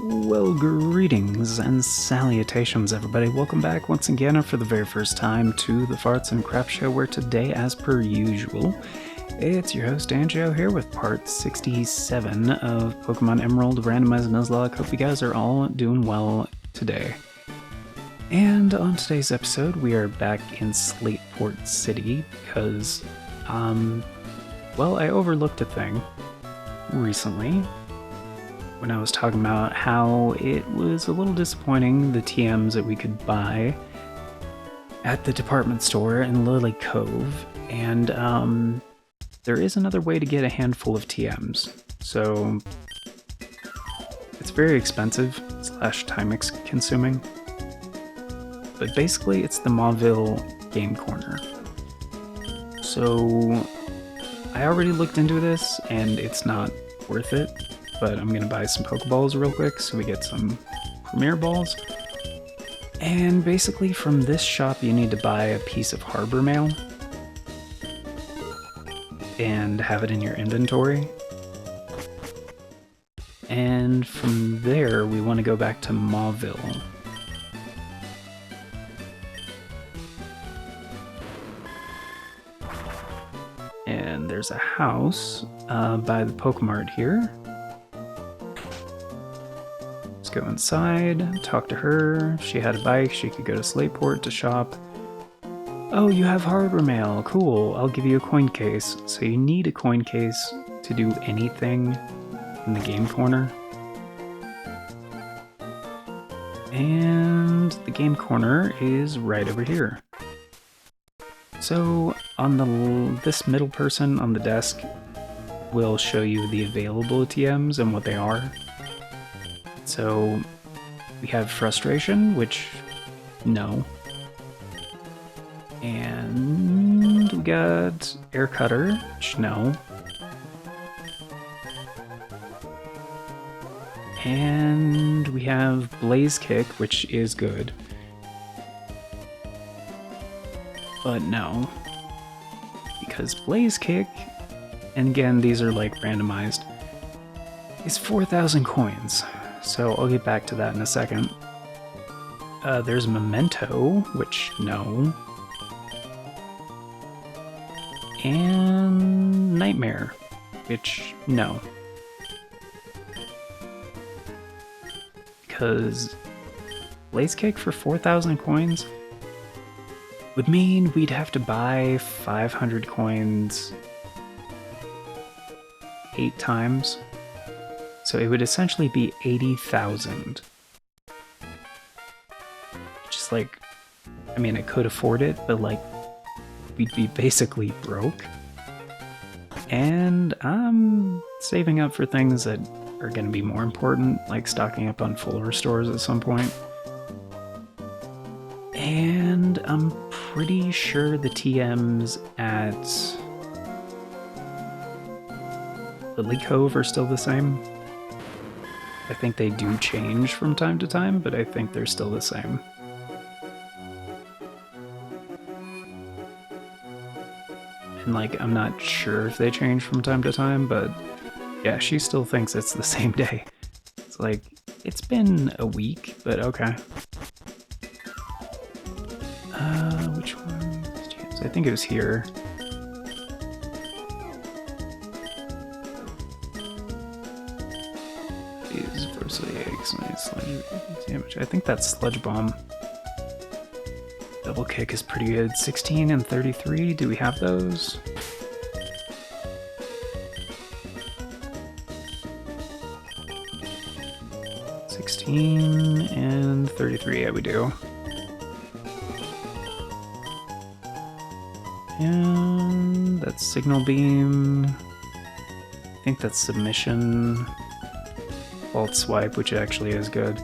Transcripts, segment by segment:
Well, greetings and salutations, everybody. Welcome back once again, and for the very first time, to the Farts and Crap Show, where today, as per usual, it's your host, Anjo, here with part 67 of Pokemon Emerald Randomized Nuzlocke. Hope you guys are all doing well today. And on today's episode, we are back in Slateport City because, well, I overlooked a thing recently when I was talking about how it was a little disappointing, the TMs that we could buy at the department store in Lily Cove, and there is another way to get a handful of TMs. So it's very expensive / time consuming, but basically it's the Mauville Game Corner. So I already looked into this and it's not worth it, but I'm gonna buy some Pokeballs real quick so we get some Premier Balls. And basically from this shop you need to buy a piece of Harbor Mail and have it in your inventory. And from there we want to go back to Mauville. And there's a house by the Pokemart here. Go inside, talk to her. If she had a bike, she could go to Slateport to shop. Oh, you have hardware mail. Cool, I'll give you a coin case. So you need a coin case to do anything in the game corner. And the game corner is right over here. So on this middle person on the desk will show you the available TMs and what they are. So we have Frustration, which no. And we got Air Cutter, which no. And we have Blaze Kick, which is good. But no. Because Blaze Kick, and again, these are like randomized, is 4,000 coins. So I'll get back to that in a second. There's Memento, which no. And Nightmare, which no. Because Blaze Kick for 4,000 coins would mean we'd have to buy 500 coins 8 times. So it would essentially be 80,000. Which is like, I mean, I could afford it, but like, we'd be basically broke. And I'm saving up for things that are going to be more important, like stocking up on full restores at some point. And I'm pretty sure the TMs at Lily Cove are still the same. I think they do change from time to time, but I think they're still the same. And like, I'm not sure if they change from time to time, but yeah, she still thinks it's the same day. It's like, it's been a week, but okay. Which one? I think it was here. Damage. I think that's Sludge Bomb. Double Kick is pretty good. 16 and 33. Do we have those? $16 and 33. Yeah, we do. And that's Signal Beam. I think that's Submission. Vault Swipe, which actually is good.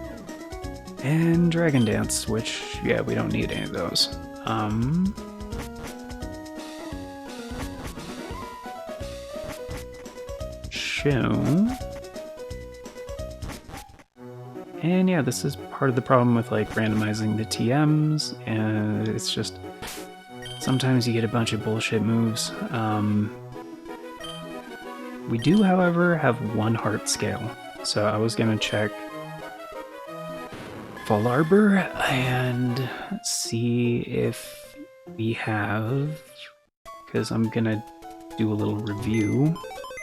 And Dragon Dance, which, yeah, we don't need any of those. Show. And yeah, this is part of the problem with like randomizing the TMs, and it's just sometimes you get a bunch of bullshit moves. We do, however, have one heart scale. So I was gonna check Fall Arbor and see if we have, because I'm gonna do a little review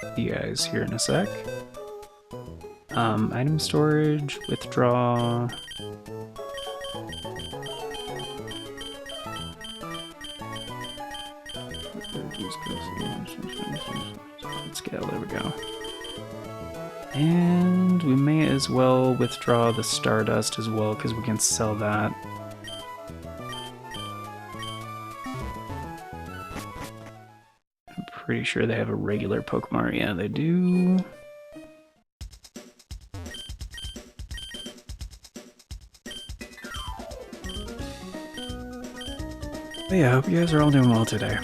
with you guys here in a sec. Item storage, withdraw. Scale, there we go. And we may as well withdraw the Stardust as well, because we can sell that. I'm pretty sure they have a regular Pokemon. Yeah, they do. But yeah, I hope you guys are all doing well today.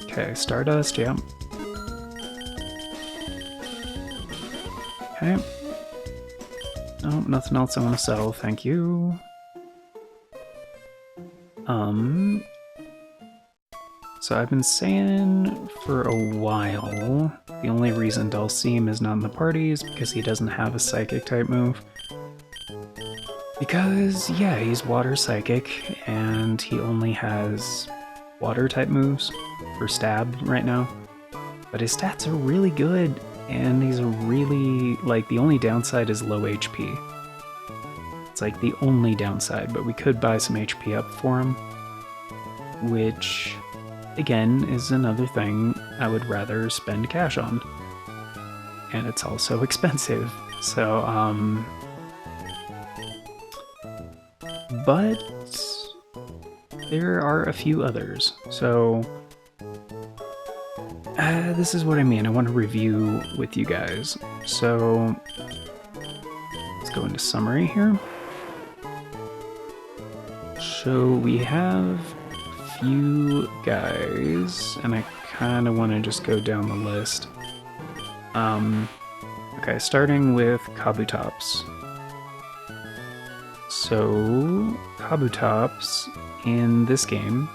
Okay, Stardust, yeah. Okay. Oh, nothing else I want to sell, thank you. So I've been saying for a while, the only reason Dulcim is not in the party is because he doesn't have a Psychic type move. Because, yeah, he's Water Psychic, and he only has Water type moves for Stab right now. But his stats are really good, and he's a really, like, the only downside is low HP. It's like the only downside, but we could buy some HP up for him. Which, again, is another thing I would rather spend cash on. And it's also expensive, so, but there are a few others, so this is what I mean. I want to review with you guys. So let's go into summary here. So we have a few guys, and I kind of want to just go down the list. Okay, starting with Kabutops. So Kabutops in this game,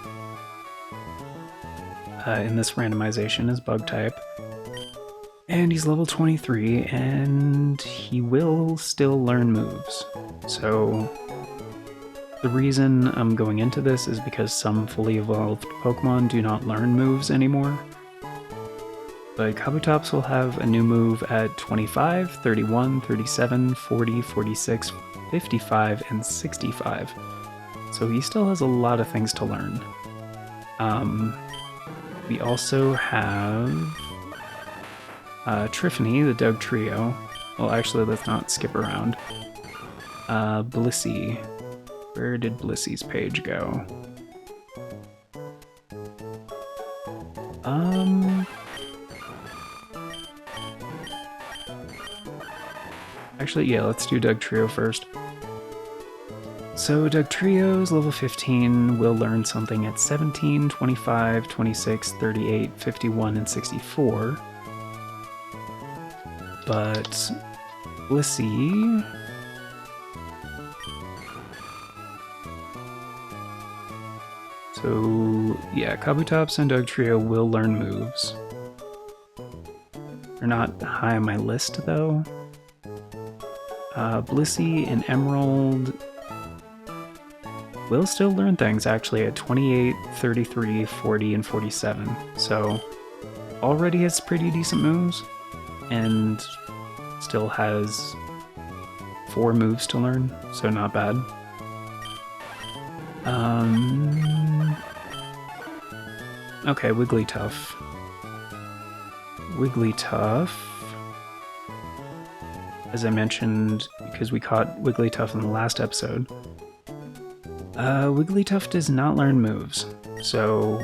in this randomization, is Bug type, and he's level 23, and he will still learn moves. So the reason I'm going into this is because some fully evolved Pokemon do not learn moves anymore. But Kabutops will have a new move at 25, 31, 37, 40, 46, 55, and 65. So he still has a lot of things to learn. We also have Triffany, the Doug Trio. Well, actually, let's not skip around. Blissey. Where did Blissey's page go? Actually, yeah, let's do Doug Trio first. So Doug Trio's level 15 will learn something at 17, 25, 26, 38, 51, and 64. But Blissey... So yeah, Kabutops and Doug Trio will learn moves. They're not high on my list though. Blissey and Emerald will still learn things actually at 28, 33, 40, and 47. So already has pretty decent moves and still has 4 moves to learn, so not bad. Okay, Wigglytuff. Wigglytuff, as I mentioned, because we caught Wigglytuff in the last episode, Wigglytuff does not learn moves, so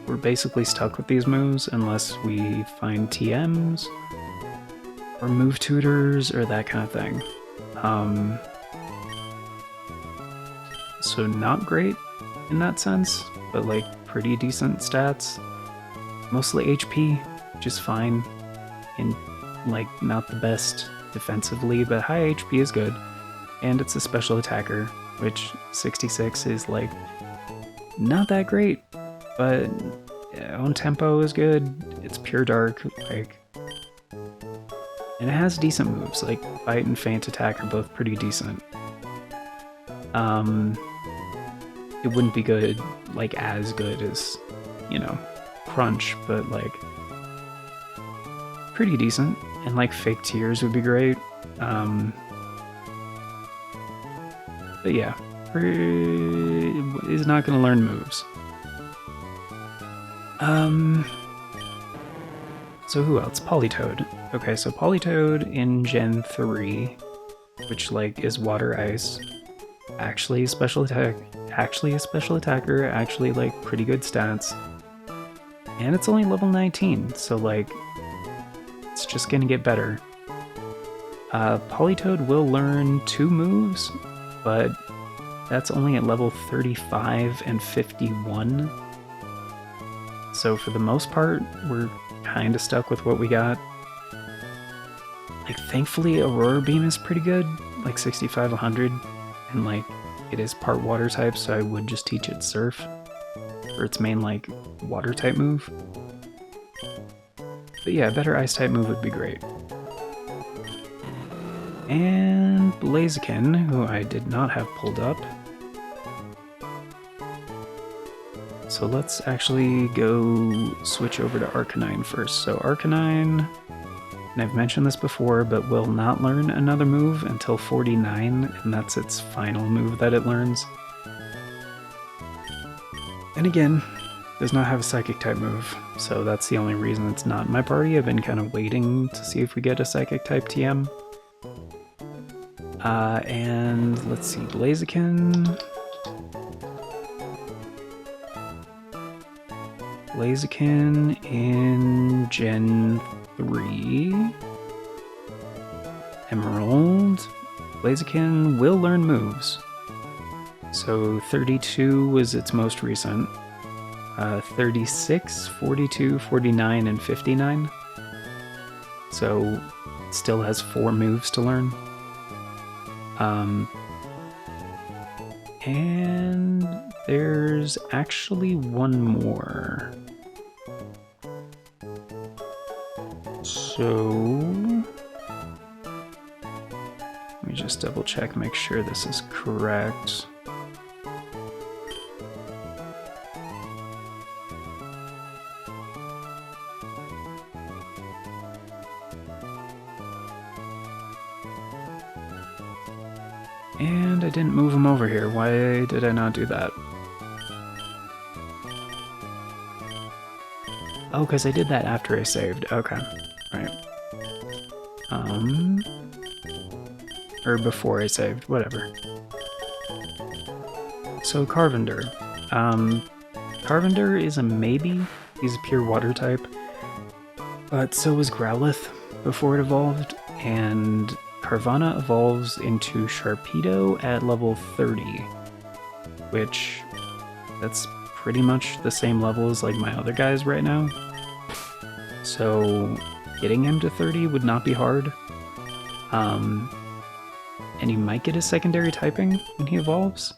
we're basically stuck with these moves unless we find TMs or move tutors or that kind of thing. So not great in that sense, but like pretty decent stats. Mostly HP, which is fine, and like not the best defensively, but high HP is good. And it's a special attacker, which 66 is like not that great, but on tempo is good. It's pure dark, like, And it has decent moves, like Bite and Feint Attack are both pretty decent. It wouldn't be good, like as good as, you know, Crunch, but like pretty decent. And like Fake Tears would be great. But yeah, is not going to learn moves. So who else? Politoed. Okay, so Politoed in Gen 3, which like is Water Ice, actually a special attacker, actually like pretty good stats. And it's only level 19, so like it's just gonna get better. Politoed will learn 2 moves, but that's only at level 35 and 51. So for the most part, we're kind of stuck with what we got. Like, thankfully, Aurora Beam is pretty good, like 65, 100, and like it is part water type, so I would just teach it Surf for its main like water type move. But yeah, a better ice type move would be great. And Blaziken, who I did not have pulled up. So let's actually go switch over to Arcanine first. So Arcanine, and I've mentioned this before, but will not learn another move until 49, and that's its final move that it learns. And again, does not have a Psychic type move, so that's the only reason it's not in my party. I've been kind of waiting to see if we get a Psychic type TM. And let's see, Blaziken. Blaziken in Gen 3. Emerald. Blaziken will learn moves. So 32 was its most recent. 36, 42, 49, and 59. So it still has 4 moves to learn. And there's actually one more. So let me just double check, make sure this is correct. And I didn't move him over here. Why did I not do that? Oh, because I did that after I saved. Okay. Right. Or before I saved. Whatever. So Carvender. Carvender is a maybe. He's a pure water type. But so was Growlithe before it evolved. And Carvana evolves into Sharpedo at level 30, which that's pretty much the same level as like my other guys right now. So getting him to 30 would not be hard. And he might get his secondary typing when he evolves.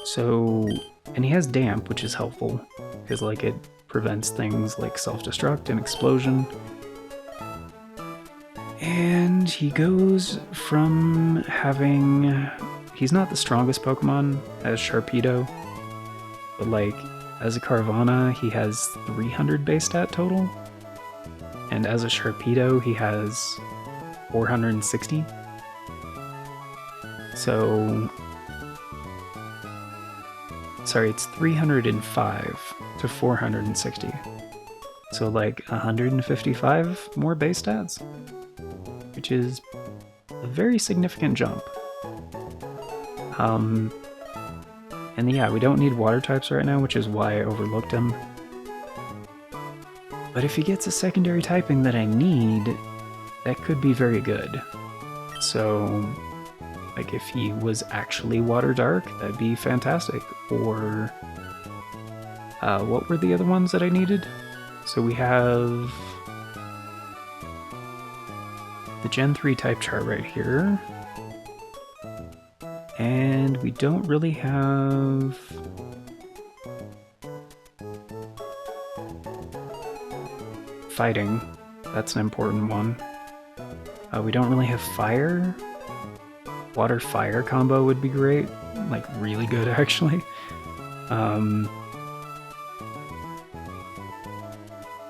So, and he has Damp, which is helpful because like it prevents things like self-destruct and explosion. And he goes from having... He's not the strongest Pokemon as Sharpedo, but like, as a Carvana, he has 300 base stat total. And as a Sharpedo, he has 460. So... Sorry, it's 305 to 460. So like 155 more base stats, which is a very significant jump. And yeah, we don't need water types right now, which is why I overlooked him. But if he gets a secondary typing that I need, that could be very good. So, like if he was actually Water Dark, that'd be fantastic. Or, what were the other ones that I needed? So we have the Gen 3 type chart right here. And we don't really have... Fighting. That's an important one. We don't really have fire. Water-fire combo would be great. Like, really good, actually.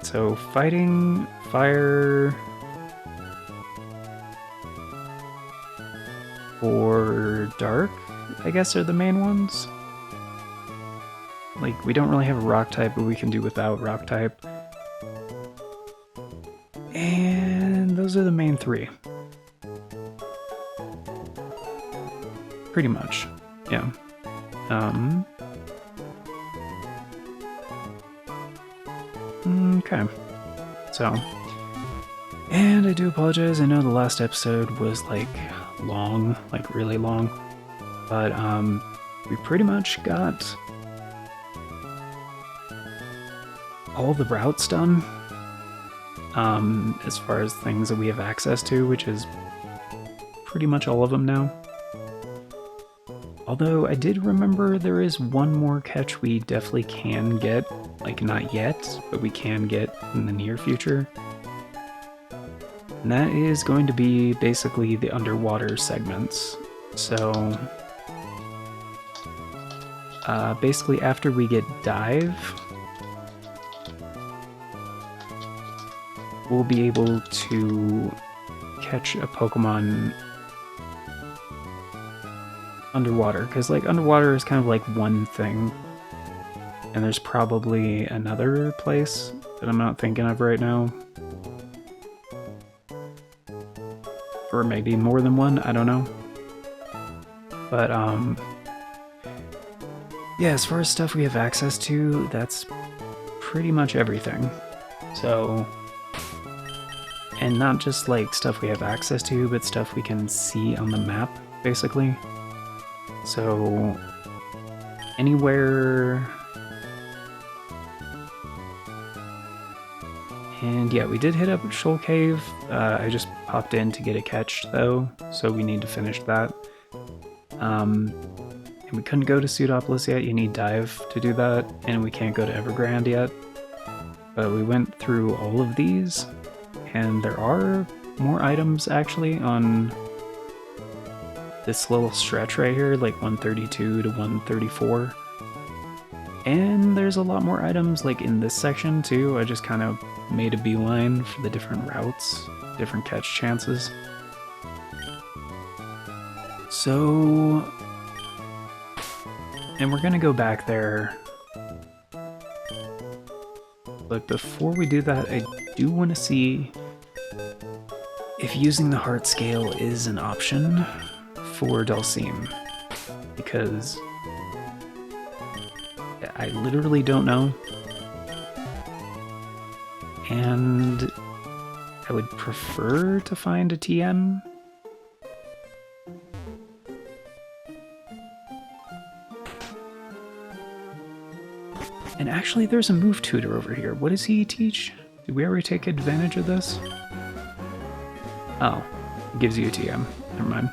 So, fighting, fire... or dark, I guess, are the main ones. Like, we don't really have a rock type, but we can do without rock type. And those are the main three. Pretty much, yeah. Okay. So, and I do apologize, I know the last episode was, like, long, like, really long. But, we pretty much got all the routes done, as far as things that we have access to, which is pretty much all of them now. Although I did remember there is one more catch we definitely can get, like not yet, but we can get in the near future. And that is going to be basically the underwater segments. So, basically after we get Dive, we'll be able to catch a Pokemon underwater, because like underwater is kind of like one thing, and there's probably another place that I'm not thinking of right now, or maybe more than one, I don't know. But yeah, as far as stuff we have access to, that's pretty much everything. So, and not just like stuff we have access to, but stuff we can see on the map, basically. So, anywhere... And yeah, we did hit up Shoal Cave. I just popped in to get a catch, though, so we need to finish that. And we couldn't go to Pseudopolis yet, you need Dive to do that, and we can't go to Evergrande yet. But we went through all of these, and there are more items, actually, on this little stretch right here, like 132 to 134. And there's a lot more items like in this section too. I just kind of made a beeline for the different routes, different catch chances. So, and we're gonna go back there. But before we do that, I do want to see if using the heart scale is an option for Dulcine, because I literally don't know, and I would prefer to find a TM. And actually there's a move tutor over here. What does he teach? Did we already take advantage of this? Oh, it gives you a TM. Never mind.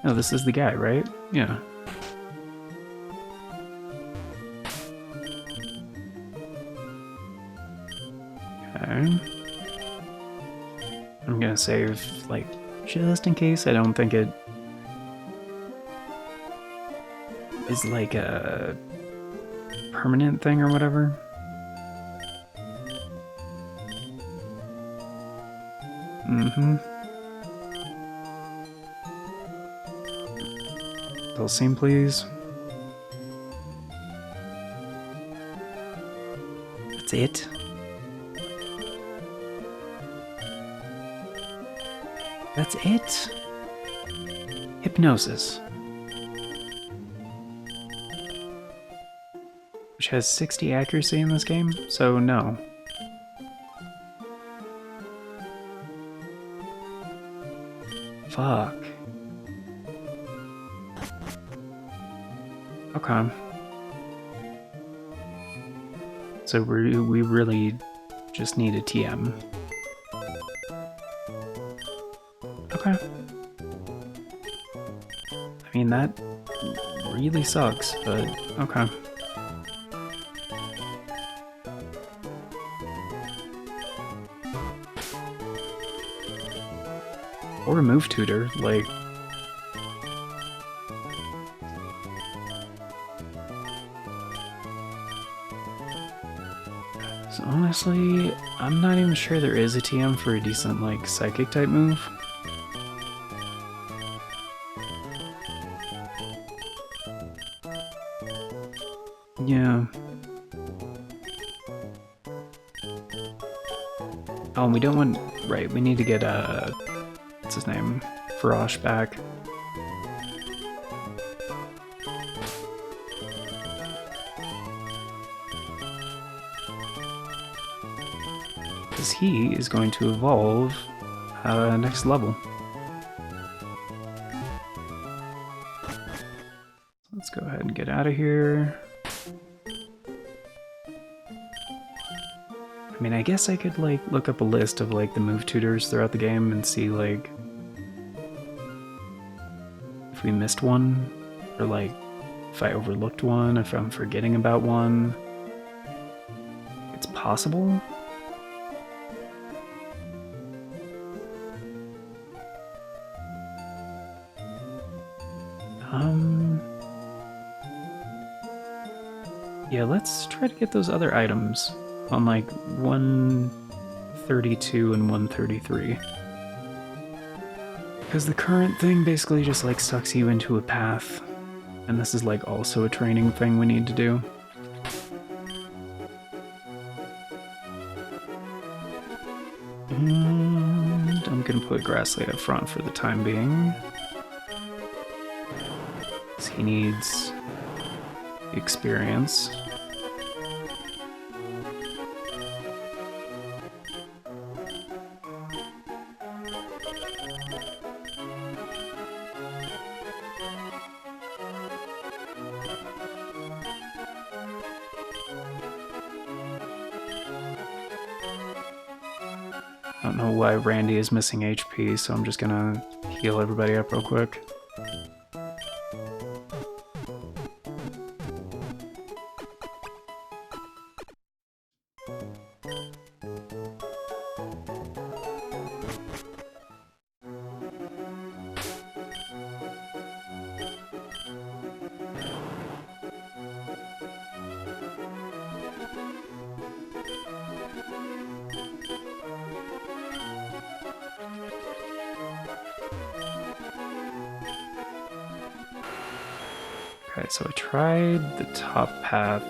Oh, this is the guy, right? Yeah. Okay. I'm gonna save, like, just in case. I don't think it is like a permanent thing or whatever. Mm-hmm. Dulcine, please. That's it? That's it? Hypnosis. Which has 60 accuracy in this game, so no. Fuck. Okay. So we really just need a TM. Okay. I mean, that really sucks, but okay. Or a move tutor, like... So honestly, I'm not even sure there is a TM for a decent, like, psychic type move. Yeah. Oh, and we don't want... Right, we need to get, what's his name? Farosh back. Because he is going to evolve next level. Let's go ahead and get out of here. I mean, I guess I could, like, look up a list of, like, the move tutors throughout the game and see, like, if we missed one, or, like, if I overlooked one, if I'm forgetting about one. It's possible. Yeah, let's try to get those other items on like 132 and 133. Because the current thing basically just like sucks you into a path. And this is like also a training thing we need to do. And I'm gonna put Grassly up front for the time being. Because he needs experience. I don't know why Randy is missing HP, so I'm just gonna heal everybody up real quick. Okay, so I tried the top path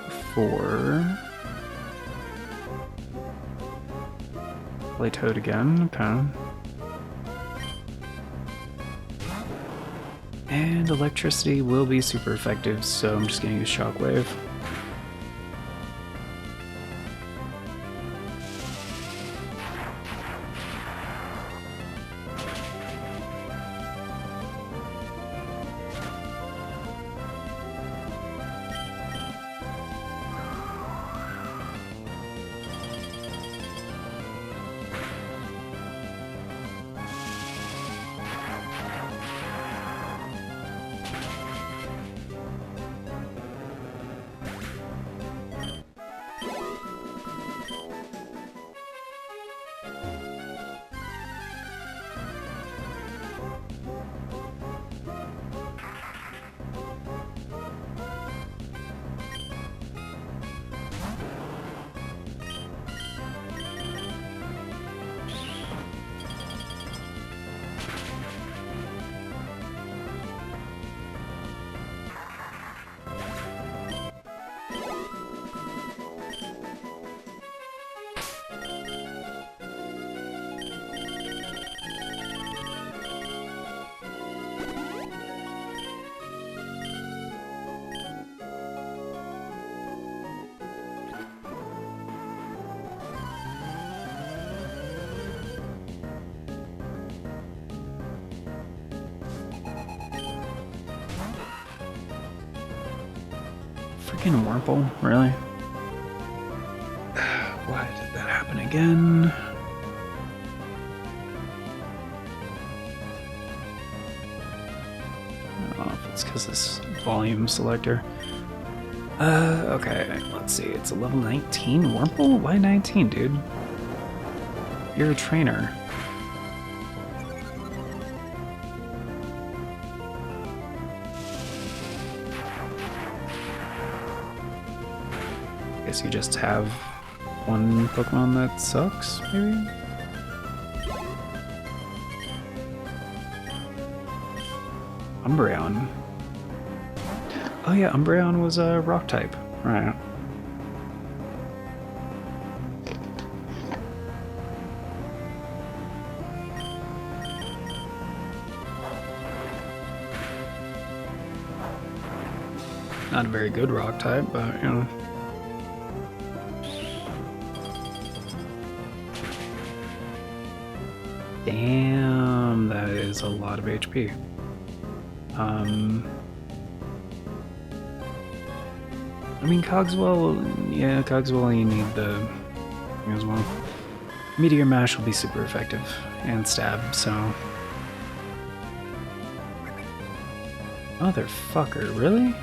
before. Play Toad again, okay. And electricity will be super effective, so I'm just gonna use Shockwave. Freaking Wurmple, really? Why did that happen again? I don't know if it's because this volume selector. Okay, let's see. It's a level 19 Wurmple? Why 19, dude? You're a trainer. Guess you just have one Pokemon that sucks, maybe? Umbreon. Oh yeah, Umbreon was a rock type. Right. Not a very good rock type, but you know. Damn, that is a lot of HP. I mean, Cogswell, yeah, Cogswell, you need the as well. Meteor Mash will be super effective, and Stab, so. Motherfucker, really?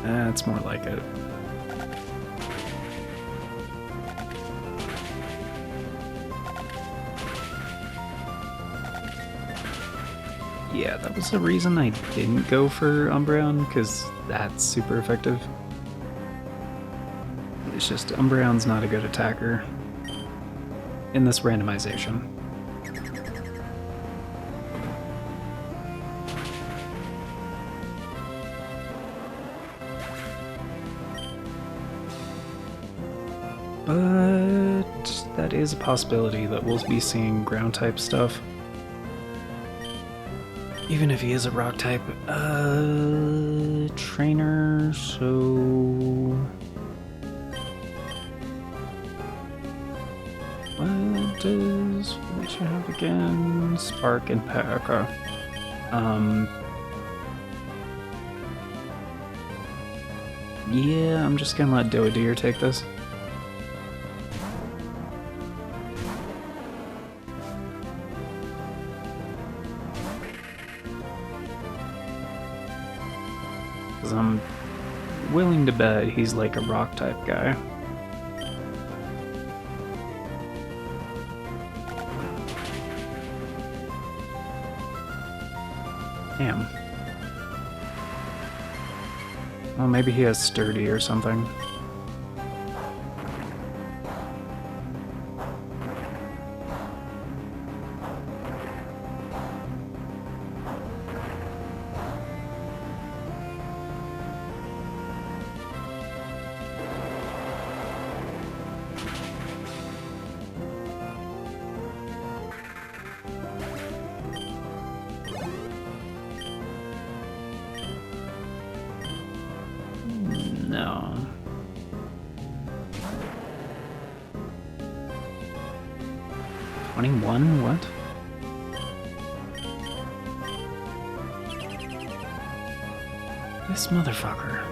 That's more like it. Yeah, that was the reason I didn't go for Umbreon, because that's super effective. It's just Umbreon's not a good attacker in this randomization. But that is a possibility that we'll be seeing ground type stuff. Even if he is a rock type, trainer, so... What does you have again? Spark and Pekka. Yeah, I'm just gonna let Doadir take this. Because I'm willing to bet he's like a rock type guy. Damn. Well, maybe he has Sturdy or something. No. $21? What? This motherfucker.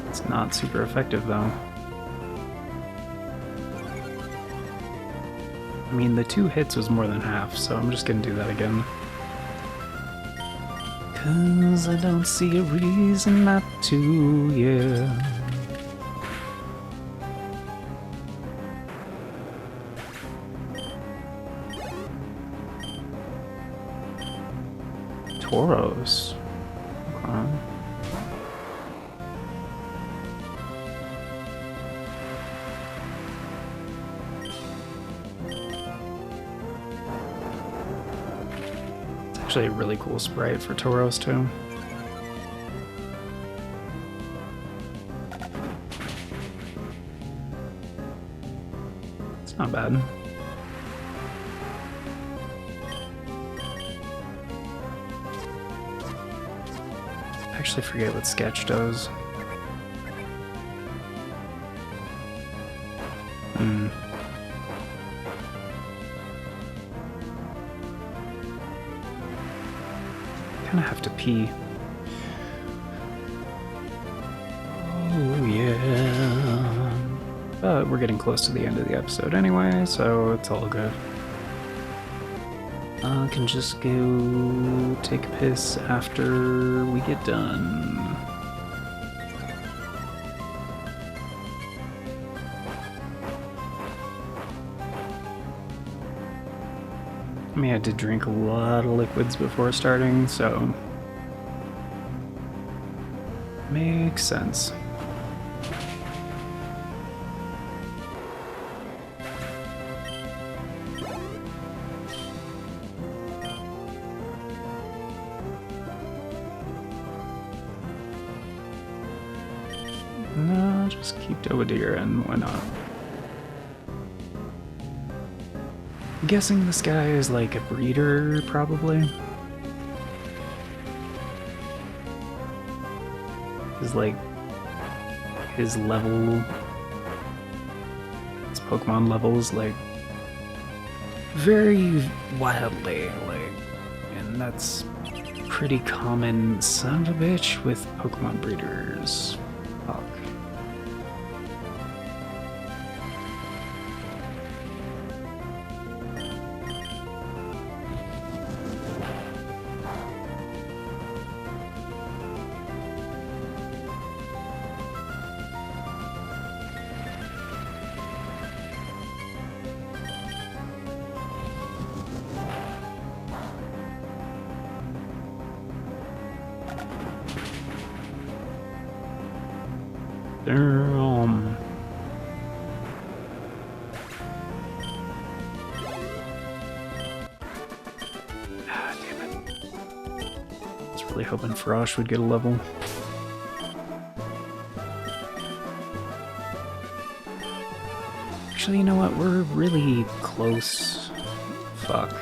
It's not super effective though. I mean, the 2 hits was more than half, so I'm just gonna do that again. 'Cause I don't see a reason not to, yeah. Tauros. Okay. Actually a really cool sprite for Tauros too. It's not bad. I actually forget what Sketch does. kind of have to pee. Oh, yeah. But we're getting close to the end of the episode anyway, so it's all good. I can just go take a piss after we get done. I mean, I did drink a lot of liquids before starting, so makes sense. No, just keep Dovadir and why not? I'm guessing this guy is like a breeder, probably. Is like his level, his Pokemon levels, like very wildly, like, and that's pretty common, son of a bitch, with Pokemon breeders. Fuck. Ah, damn it. I was really hoping Frosh would get a level. Actually, you know what? We're really close. Fuck.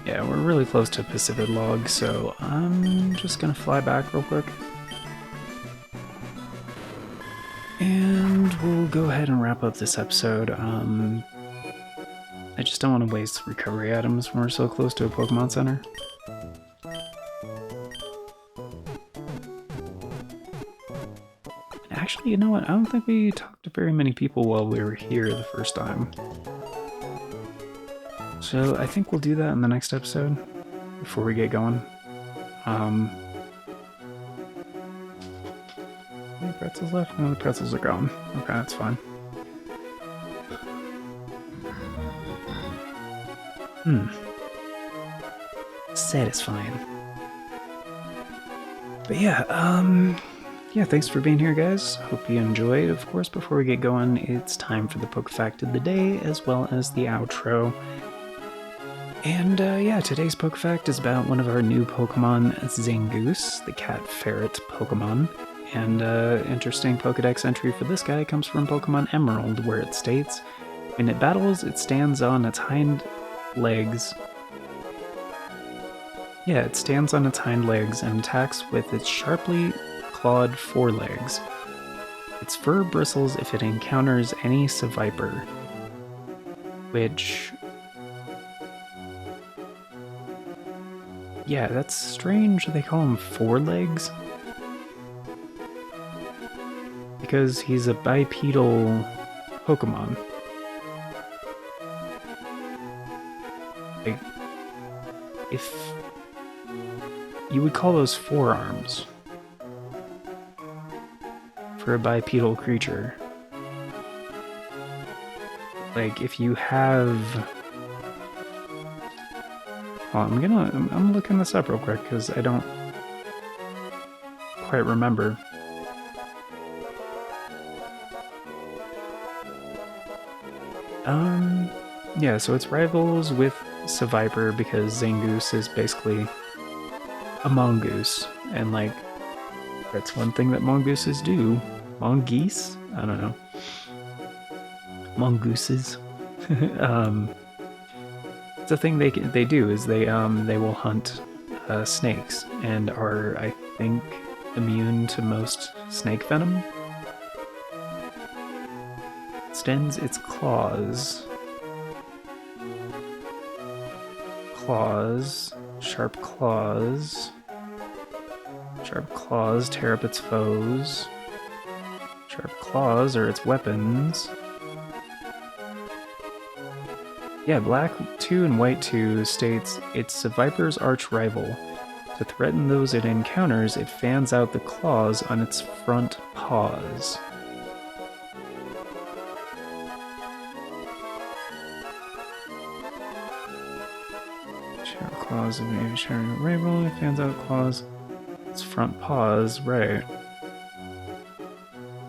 Yeah, we're really close to Pacific Log, so I'm just gonna fly back real quick. And we'll go ahead and wrap up this episode. I just don't want to waste recovery items when we're so close to a Pokemon Center. Actually, you know what? I don't think we talked to very many people while we were here the first time. So I think we'll do that in the next episode before we get going. Any pretzels left? No, the pretzels are gone. Okay, that's fine. Satisfying. But yeah, yeah, thanks for being here, guys. Hope you enjoyed. Of course, before we get going, it's time for the Poke Fact of the day, as well as the outro. And yeah, today's Poke Fact is about one of our new Pokemon, Zangoose, the cat ferret Pokemon. And interesting Pokedex entry for this guy comes from Pokemon Emerald, where it states, when it battles, it stands on its hind legs. Yeah, it stands on its hind legs and attacks with its sharply clawed forelegs. Its fur bristles if it encounters any Seviper, which... yeah, that's strange they call him forelegs. Because he's a bipedal Pokemon. Like, if you would call those forearms for a bipedal creature. Like, if you have... well, I'm looking this up real quick because I don't quite remember. Yeah, so it's rivals with Seviper because Zangoose is basically a mongoose, and like, that's one thing that mongooses do. Mongoose? I don't know. Mongooses. It's a thing they do is they will hunt snakes and are, I think, immune to most snake venom. Extends its claws. Sharp claws. Sharp claws tear up its foes. Sharp claws are its weapons. Yeah, Black 2 and White 2 states, it's a viper's arch rival. To threaten those it encounters, it fans out the claws on its front paws. Sharp claws of a sharing rival, it fans out claws. Its front paws, right.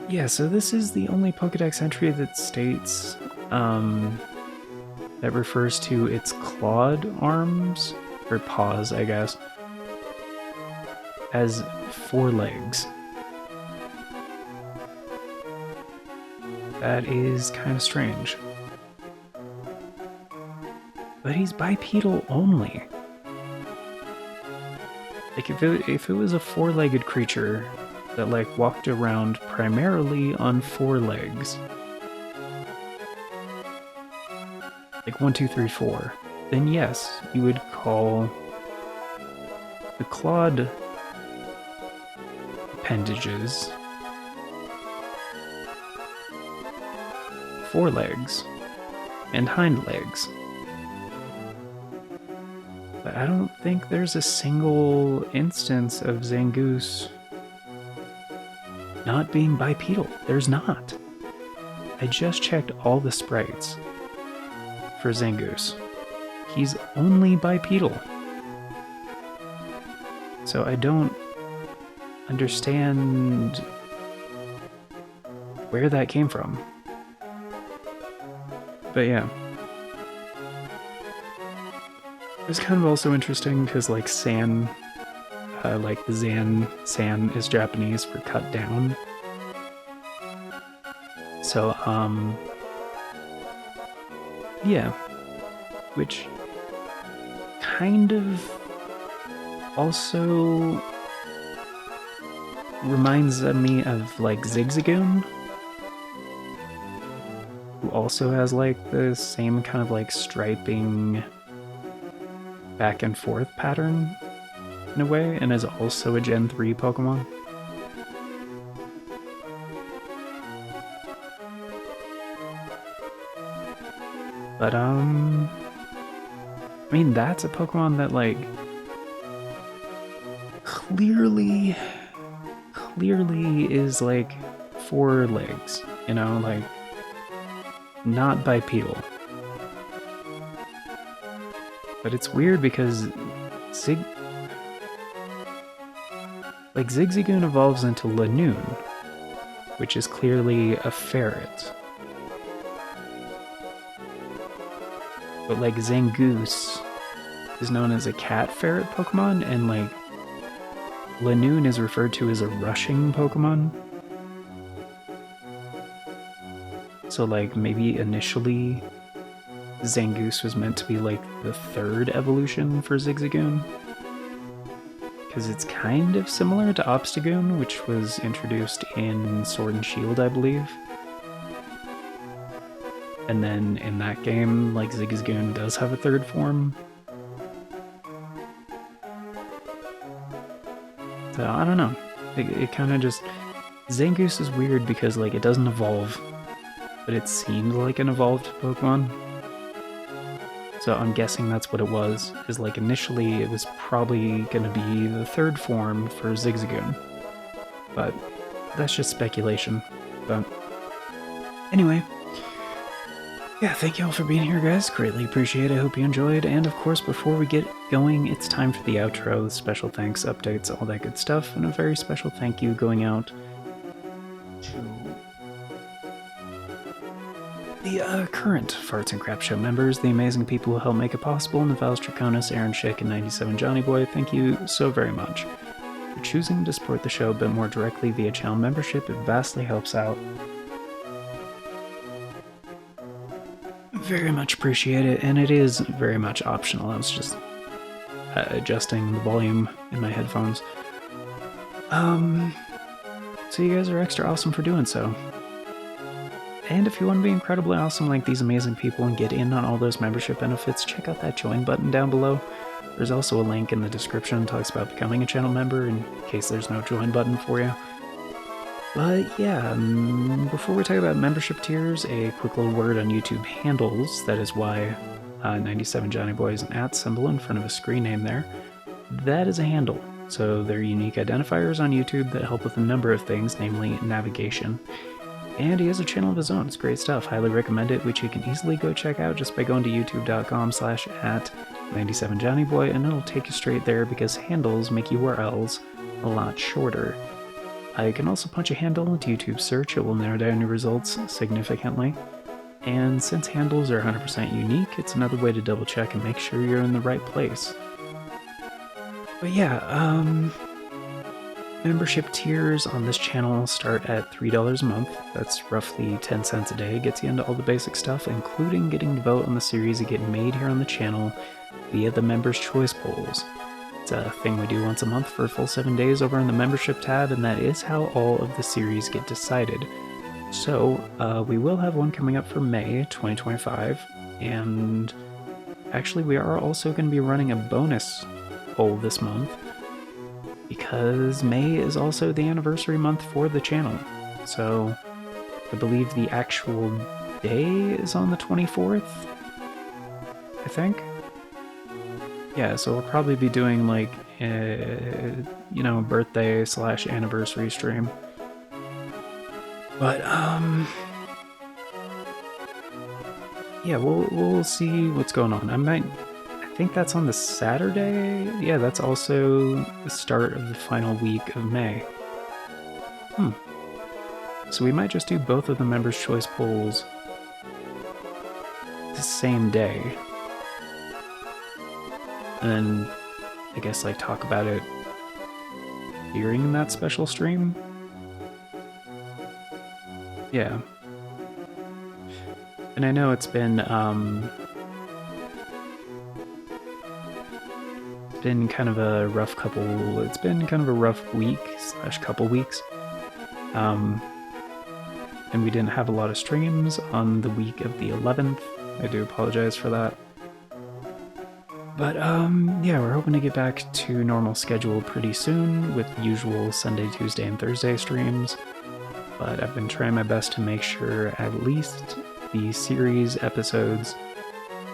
Yeah, so this is the only Pokedex entry that states, that refers to its clawed arms, or paws, I guess, as forelegs. That is kind of strange. But he's bipedal only. Like, if it was a four-legged creature that, like, walked around primarily on four legs, like 1, 2, 3, 4, then yes, you would call the clawed appendages forelegs and hind legs. But I don't think there's a single instance of Zangoose not being bipedal. There's not. I just checked all the sprites for Zangoose. He's only bipedal. So I don't understand where that came from. But yeah. It's kind of also interesting because, like, san, like the san is Japanese for cut down. So, yeah. Which kind of also reminds me of, like, Zigzagoon, who also has, like, the same kind of, like, striping back and forth pattern in a way, and is also a Gen 3 Pokemon. But, I mean, that's a Pokemon that, like, clearly is, like, four legs, you know, like, not bipedal. But it's weird because Zigzagoon evolves into Lanoon, which is clearly a ferret. But, like, Zangoose is known as a cat ferret Pokemon, and, like, Lanoon is referred to as a rushing Pokemon. So, like, maybe initially Zangoose was meant to be, like, the third evolution for Zigzagoon. Because it's kind of similar to Obstagoon, which was introduced in Sword and Shield, I believe. And then in that game, like, Zigzagoon does have a third form. So, I don't know. It kind of just... Zangoose is weird because, like, it doesn't evolve, but it seems like an evolved Pokemon. So I'm guessing that's what it was, is, like, initially it was probably gonna be the third form for Zigzagoon. But that's just speculation. But anyway, yeah, thank you all for being here, guys. Greatly appreciate it. I hope you enjoyed. And of course, before we get going, it's time for the outro. Special thanks, updates, all that good stuff. And a very special thank you going out to the current Farts and Crap Show members, the amazing people who help make it possible: Navals Draconis, Aaron Schick, and 97 Johnny Boy. Thank you so very much. For choosing to support the show a bit more directly via channel membership, it vastly helps out. Very much appreciate it, and it is very much optional. I was just adjusting the volume in my headphones. So you guys are extra awesome for doing so. And if you want to be incredibly awesome like these amazing people and get in on all those membership benefits, check out that join button down below. There's also a link in the description that talks about becoming a channel member in case there's no join button for you. But yeah, before we talk about membership tiers, a quick little word on YouTube handles. That is why 97 Johnny Boy is an @ symbol in front of a screen name there. That is a handle. So they're unique identifiers on YouTube that help with a number of things, namely navigation. And he has a channel of his own. It's great stuff. Highly recommend it, which you can easily go check out just by going to youtube.com/@97johnnyboy, and it'll take you straight there because handles make URLs a lot shorter. You can also punch a handle into YouTube search. It will narrow down your results significantly. And since handles are 100% unique, it's another way to double check and make sure you're in the right place. But yeah, membership tiers on this channel start at $3 a month. That's roughly 10 cents a day. It gets you into all the basic stuff, including getting to vote on the series that get made here on the channel via the Members' Choice Polls. It's a thing we do once a month for a full 7 days over in the membership tab, and that is how all of the series get decided. So, we will have one coming up for May 2025, and actually we are also going to be running a bonus poll this month, because May is also the anniversary month for the channel. So I believe the actual day is on the 24th, I think. Yeah, so we'll probably be doing like a birthday / anniversary stream. But yeah, we'll see what's going on. I think that's on the Saturday. Yeah, that's also the start of the final week of May. So we might just do both of the Members' Choice polls the same day. And then, I guess, like, talk about it during that special stream? Yeah. And I know it's been kind of a rough week / couple weeks. And we didn't have a lot of streams on the week of the 11th. I do apologize for that. But yeah, we're hoping to get back to normal schedule pretty soon with the usual Sunday, Tuesday, and Thursday streams. But I've been trying my best to make sure at least the series episodes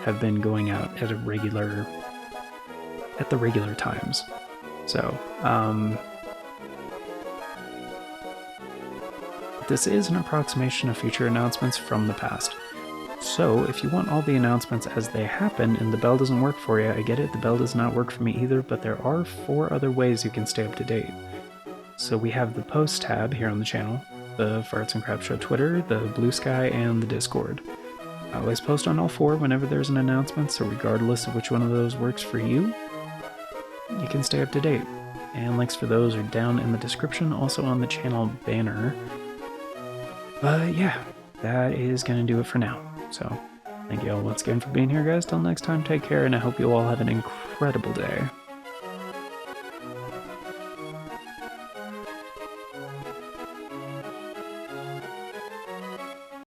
have been going out at the regular times. So, this is an approximation of future announcements from the past. So, if you want all the announcements as they happen and the bell doesn't work for you, I get it, the bell does not work for me either, but there are 4 other ways you can stay up to date. So we have the post tab here on the channel, the Farts and Crap Show Twitter, the Bluesky, and the Discord. I always post on all 4 whenever there's an announcement, so regardless of which one of those works for you, you can stay up to date. And links for those are down in the description, also on the channel banner. But yeah, that is going to do it for now. So, thank you all once again for being here, guys. Till next time, take care, and I hope you all have an incredible day.